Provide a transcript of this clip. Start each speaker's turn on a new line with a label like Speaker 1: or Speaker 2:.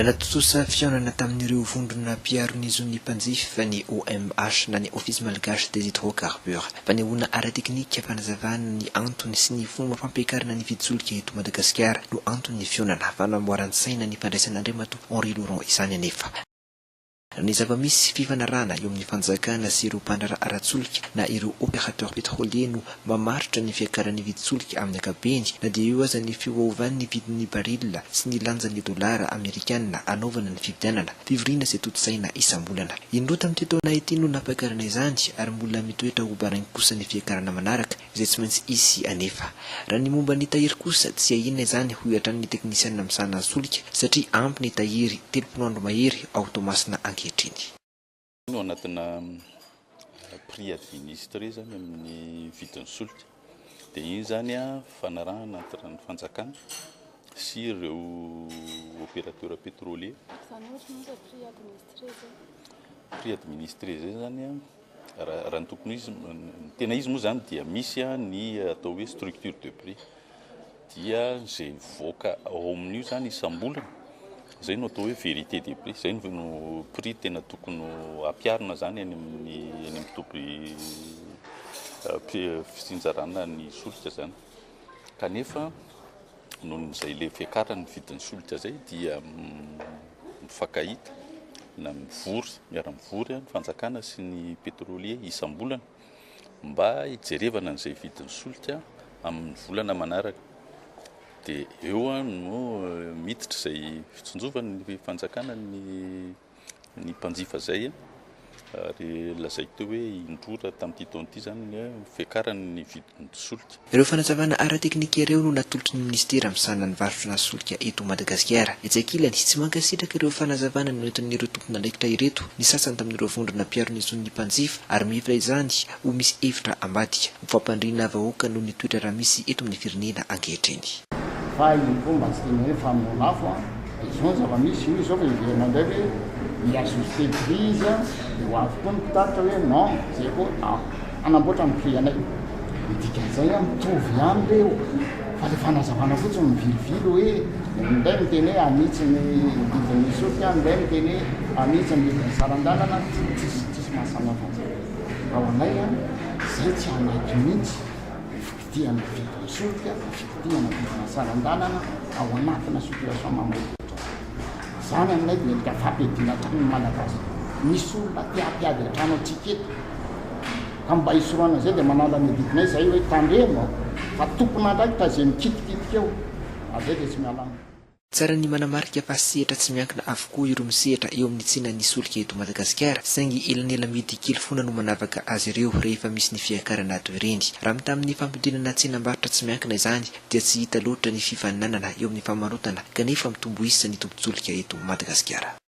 Speaker 1: Natotosa fiaonana tamin'ireo vondrona mpiaron'izony mpanjifa ny OMH na ny Office Malgache des Hydrocarbures. Fanehoana ara-teknika fanazavana ny antony sy ny fomba fampiakarana ny vitsoliky eto Madagasikara no antony fiaonana fanamboarana saina ny fandraisan'Andriamatoa Henri Laurent izany anefa. Ny zava-misy fifanarahana eo amin'ny fanjakana sy ireo mpandrara ara-tsolika na ireo opérateur pétrolier no mamaritra ny fiakaran'ny vitsoliky amin'ny ankapobeny na dia eo aza ny fiovaovan'ny vidin'ny baril sy ny lanjan'ny dolara amerikanina anaovana ny fividianana fivoriana sy toto-saina isam-bolana. Indroa tamin'ity taona ity no nampakarana izany ary mbola mitoetra ho barainy kosa ny fiakarana manaraka izay tsy maintsy isy anefa. Raha ny momba ny tahiry kosa tsy ahina izany ho iatran'ny teknisianina misana solika satria ampy ny tahiry 30 andro mahery ao Tomasina ankehitriny.
Speaker 2: No anatina prix administré zany amin'ny vidin'ny solika dia iny zany fanarahana entre ny fanjakana sy ireo opérateur pétrolier. Prix administré zay zany raha ny tokony izy tena izy moa zany dia misy ny atao hoe structure de prix dia zay voaka ao amin'io zany isam-bolana zay no atao hoe vérité des prix, zay no prix tena tokony ampiarina zany any amin'ny tompy fitsinjarana ny solika zany. Kanefa noho izay le fiakarany vidin'ny solika zay dia mifankahita na mivory miara-mivory ny fanjakana sy ny pétrolier isam-bolana mba hijerevana an'izay vidin'ny solika amin'ny volana manaraka. Dia eo no miditra izay fitsonjovan'ny fanjakana ny mpanjifa zay ary lazay teo hoe indrora tamin'ity taona ity zany ny fiakaran'ny vidin'ny solika.
Speaker 1: Ireo fanazavana ara-teknika ireo no natolotry ny ministera misana ny varotrana solika eto Madagasikara. Etsy ankilany tsy mankasitraka ireo fanazavana no entin'ireo tompon'andraikitra ireto ny sasany tamin'ireo vondrona mpiaron'izony mpanjifa ary mihevitra izany ho misy hevitra ambadika ho fampandriana vahoaka noho ny toetra raha misy eto amin'ny firenena ankehitriny.
Speaker 3: Fa iny fomba tsy tena hoe famonafo izao zava-misy io izao fa iverana ndray hoe miajuste prix izy dia ho avy koa ny mpitaritra hoe non zay koa anamboatra ny prix anay dikan'izay mitovy ihany reo fa le fanazavana fotsiny mivilivily hoe minday miteny hoe anitsy ny vidin'ny solika minday miteny hoe anitsy ny vidin'ny saran-dalana tsisy mahasamihafa an'izay. Raha anay zay tsy anaiky mihitsy fidiana vidin'ny solika fidiana vidina saran-dalana ao anatina situation mamototra. Zany aminay dia endrika fampediana hatrany malagasy. Misy olona tiapiady hatrano antsika eto ka mba hisoroana zay dia manala ny vidinay zay hoe tandremo fa tompona andraikitra zay mikitikitika eo azay dia tsy mialana.
Speaker 1: Tsara ny manamarika fa sehatra tsy miankina avokoa ireo misehatra eo amin'ny tsinan'ny solika eto Madagasikara saingy elanela mety kely foana no manavaka azy ireo rehefa misy ny fiakarana ato ireny. Raha mitamin'ny fampidinana tsenam-barotra tsy miankina izany dia tsy hita loatra ny fifaninanana eo amin'ny famarotana kanefa mitombo isa ny tombotsolika eto Madagasikara.